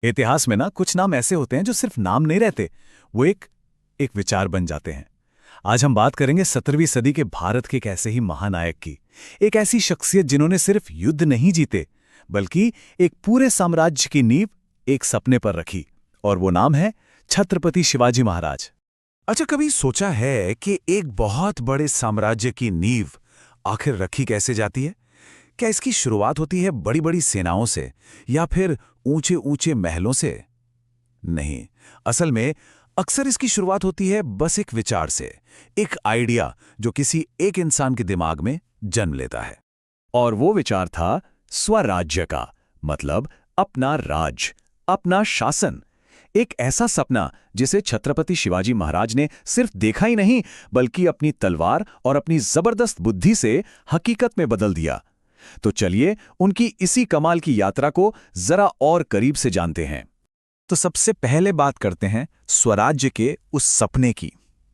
इतिहास में ना कुछ नाम ऐसे होते हैं जो सिर्फ नाम नहीं रहते, वो एक विचार बन जाते हैं। आज हम बात करेंगे 17वीं सदी के भारत के एक ऐसे ही महानायक की, एक ऐसी शख्सियत जिन्होंने सिर्फ युद्ध नहीं जीते बल्कि एक पूरे साम्राज्य की नींव एक सपने पर रखी, और वो नाम है छत्रपति शिवाजी महाराज। अच्छा, कभी सोचा है कि एक बहुत बड़े साम्राज्य की नींव आखिर रखी कैसे जाती है? क्या इसकी शुरुआत होती है बड़ी बड़ी सेनाओं से या फिर ऊंचे ऊंचे महलों से? नहीं, असल में अक्सर इसकी शुरुआत होती है बस एक विचार से, एक आइडिया जो किसी एक इंसान के दिमाग में जन्म लेता है। और वो विचार था स्वराज्य का, मतलब अपना राज, अपना शासन। एक ऐसा सपना जिसे छत्रपति शिवाजी महाराज ने सिर्फ देखा ही नहीं बल्कि अपनी तलवार और अपनी जबरदस्त बुद्धि से हकीकत में बदल दिया। तो चलिए उनकी इसी कमाल की यात्रा को जरा और करीब से जानते हैं। तो सबसे पहले बात करते हैं स्वराज्य के उस सपने की।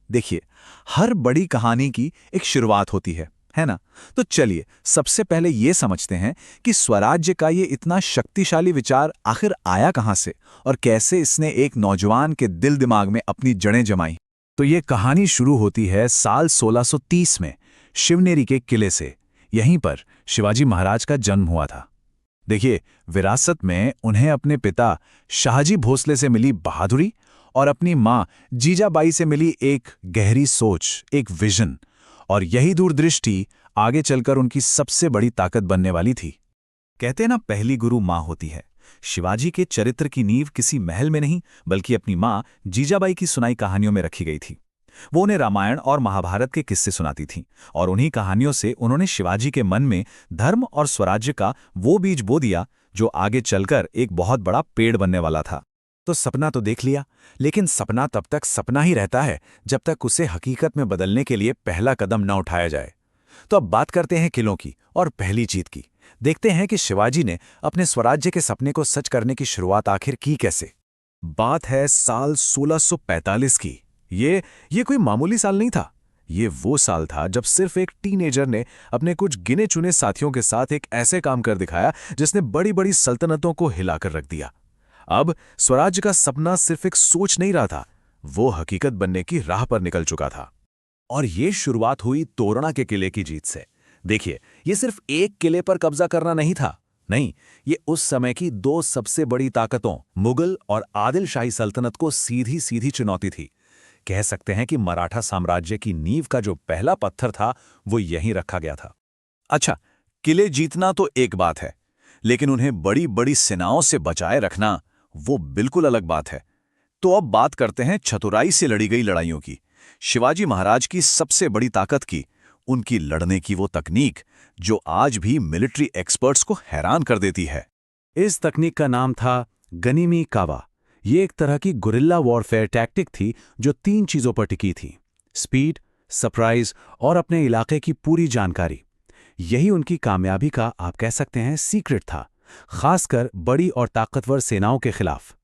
देखिए, हर बड़ी कहानी की एक शुरुआत होती है ना? तो चलिए सबसे पहले ये समझते हैं कि स्वराज्य का ये इतना शक्तिशाली विचार आखिर आया कहां से और कैसे इसने एक नौजवान के दिल दिमाग में अपनी जड़ें जमाई। तो ये कहानी शुरू होती है साल 1630 में शिवनेरी के किले से। यहीं पर शिवाजी महाराज का जन्म हुआ था। देखिए, विरासत में उन्हें अपने पिता शाहजी भोसले से मिली बहादुरी और अपनी मां जीजाबाई से मिली एक गहरी सोच, एक विजन, और यही दूरदृष्टि आगे चलकर उनकी सबसे बड़ी ताकत बनने वाली थी। कहते हैं ना, पहली गुरु मां होती है। शिवाजी के चरित्र की नींव किसी महल में नहीं बल्कि अपनी मां जीजाबाई की सुनाई कहानियों में रखी गई थी। वो उन्हें रामायण और महाभारत के किस्से सुनाती थीं, और उन्हीं कहानियों से उन्होंने शिवाजी के मन में धर्म और स्वराज्य का वो बीज बो दिया जो आगे चलकर एक बहुत बड़ा पेड़ बनने वाला था। तो सपना तो देख लिया, लेकिन सपना तब तक सपना ही रहता है जब तक उसे हकीकत में बदलने के लिए पहला कदम न उठाया जाए। तो अब बात करते हैं किलों की और पहली जीत की। देखते हैं कि शिवाजी ने अपने स्वराज्य के सपने को सच करने की शुरुआत आखिर की कैसे। बात है साल 1645 की। ये कोई मामूली साल नहीं था। ये वो साल था जब सिर्फ एक टीनेजर ने अपने कुछ गिने चुने साथियों के साथ एक ऐसे काम कर दिखाया जिसने बड़ी बड़ी सल्तनतों को हिलाकर रख दिया। अब स्वराज्य का सपना सिर्फ एक सोच नहीं रहा था, वो हकीकत बनने की राह पर निकल चुका था। और ये शुरुआत हुई तोरणा के किले की जीत से। देखिए, ये सिर्फ एक किले पर कब्जा करना नहीं था, नहीं, ये उस समय की दो सबसे बड़ी ताकतों मुगल और आदिल शाही सल्तनत को सीधी सीधी चुनौती थी। कह सकते हैं कि मराठा साम्राज्य की नींव का जो पहला पत्थर था वो यहीं रखा गया था। अच्छा, किले जीतना तो एक बात है, लेकिन उन्हें बड़ी बड़ी सेनाओं से बचाए रखना वो बिल्कुल अलग बात है। तो अब बात करते हैं चतुराई से लड़ी गई लड़ाइयों की। शिवाजी महाराज की सबसे बड़ी ताकत की उनकी लड़ने की वो तकनीक जो आज भी मिलिट्री एक्सपर्ट्स को हैरान कर देती है। इस तकनीक का नाम था गनिमी कावा। ये एक तरह की गुरिल्ला वॉरफेयर टैक्टिक थी जो 3 चीजों पर टिकी थी: स्पीड, सरप्राइज और अपने इलाके की पूरी जानकारी। यही उनकी कामयाबी का, आप कह सकते हैं, सीक्रेट था, खासकर बड़ी और ताकतवर सेनाओं के खिलाफ।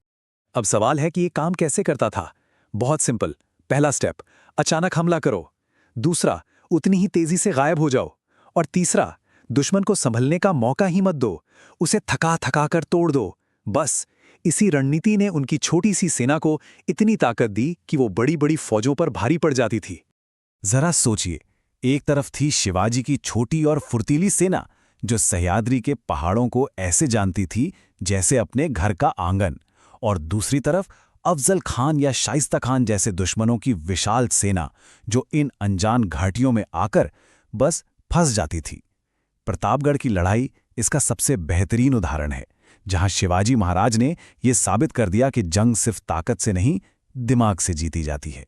अब सवाल है कि ये काम कैसे करता था? बहुत सिंपल। पहला स्टेप, अचानक हमला करो। दूसरा, उतनी ही तेजी से गायब हो जाओ। और तीसरा, दुश्मन को संभलने का मौका ही मत दो, उसे थका थका कर तोड़ दो। बस इसी रणनीति ने उनकी छोटी सी सेना को इतनी ताकत दी कि वो बड़ी बड़ी फौजों पर भारी पड़ जाती थी। जरा सोचिए, एक तरफ थी शिवाजी की छोटी और फुर्तीली सेना जो सह्याद्री के पहाड़ों को ऐसे जानती थी जैसे अपने घर का आंगन, और दूसरी तरफ अफजल खान या शाइस्ता खान जैसे दुश्मनों की विशाल सेना जो इन अनजान घाटियों में आकर बस फंस जाती थी। प्रतापगढ़ की लड़ाई इसका सबसे बेहतरीन उदाहरण है, जहां शिवाजी महाराज ने यह साबित कर दिया कि जंग सिर्फ ताकत से नहीं, दिमाग से जीती जाती है।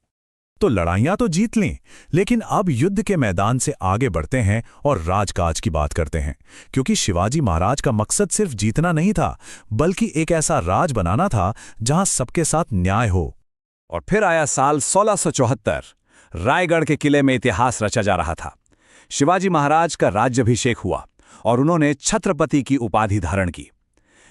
तो लड़ाइयां तो जीत लें, लेकिन अब युद्ध के मैदान से आगे बढ़ते हैं और राजकाज की बात करते हैं, क्योंकि शिवाजी महाराज का मकसद सिर्फ जीतना नहीं था बल्कि एक ऐसा राज बनाना था जहां सबके साथ न्याय हो। और फिर आया साल 1674। रायगढ़ के किले में इतिहास रचा जा रहा था। शिवाजी महाराज का राज्याभिषेक हुआ और उन्होंने छत्रपति की उपाधि धारण की।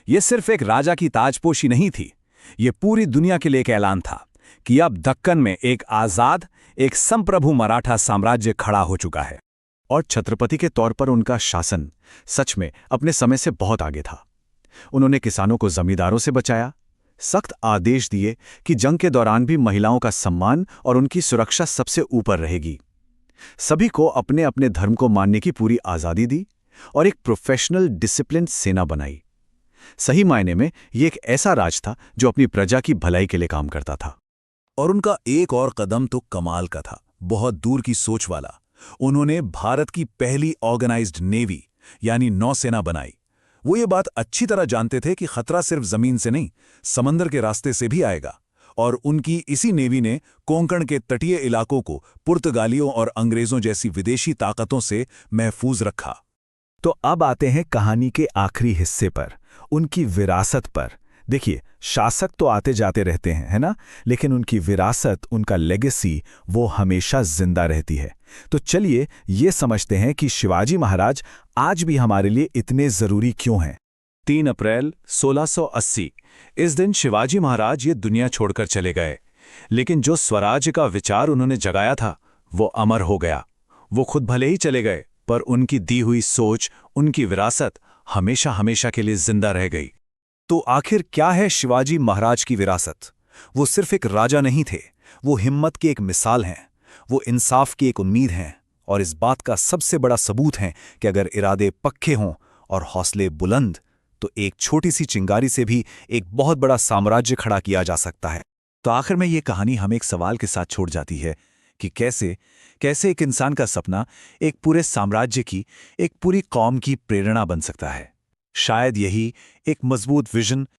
यह सिर्फ एक राजा की ताजपोशी नहीं थी, ये पूरी दुनिया के लिए एक ऐलान था कि अब दक्कन में एक आजाद, एक संप्रभु मराठा साम्राज्य खड़ा हो चुका है। और छत्रपति के तौर पर उनका शासन सच में अपने समय से बहुत आगे था। उन्होंने किसानों को जमींदारों से बचाया, सख्त आदेश दिए कि जंग के दौरान भी महिलाओं का सम्मान और उनकी सुरक्षा सबसे ऊपर रहेगी। सभी को अपने अपने धर्म को मानने की पूरी आज़ादी दी और एक प्रोफेशनल डिसिप्लिन सेना बनाई। सही मायने में ये एक ऐसा राज था जो अपनी प्रजा की भलाई के लिए काम करता था। और उनका एक और कदम तो कमाल का था, बहुत दूर की सोच वाला। उन्होंने भारत की पहली ऑर्गेनाइज्ड नेवी यानी नौसेना बनाई। वो ये बात अच्छी तरह जानते थे कि खतरा सिर्फ जमीन से नहीं, समंदर के रास्ते से भी आएगा। और उनकी इसी नेवी ने कोंकण के तटीय इलाकों को पुर्तगालियों और अंग्रेजों जैसी विदेशी ताकतों से महफूज रखा। तो अब आते हैं कहानी के आखिरी हिस्से पर, उनकी विरासत पर। देखिए, शासक तो आते जाते रहते हैं, है ना? लेकिन उनकी विरासत, उनका लेगेसी, वो हमेशा जिंदा रहती है। तो चलिए ये समझते हैं कि शिवाजी महाराज आज भी हमारे लिए इतने जरूरी क्यों हैं। 3 अप्रैल 1680 इस दिन शिवाजी महाराज ये दुनिया छोड़कर चले गए, लेकिन जो स्वराज्य का विचार उन्होंने जगाया था वो अमर हो गया। वो खुद भले ही चले गए, पर उनकी दी हुई सोच, उनकी विरासत हमेशा हमेशा के लिए जिंदा रह गई। तो आखिर क्या है शिवाजी महाराज की विरासत? वो सिर्फ एक राजा नहीं थे, वो हिम्मत की एक मिसाल हैं, वो इंसाफ की एक उम्मीद हैं, और इस बात का सबसे बड़ा सबूत है कि अगर इरादे पक्के हों और हौसले बुलंद, तो एक छोटी सी चिंगारी से भी एक बहुत बड़ा साम्राज्य खड़ा किया जा सकता है। तो आखिर में ये कहानी हमें एक सवाल के साथ छोड़ जाती है कि कैसे एक इंसान का सपना एक पूरे साम्राज्य की, एक पूरी कौम की प्रेरणा बन सकता है। शायद यही एक मजबूत विजन,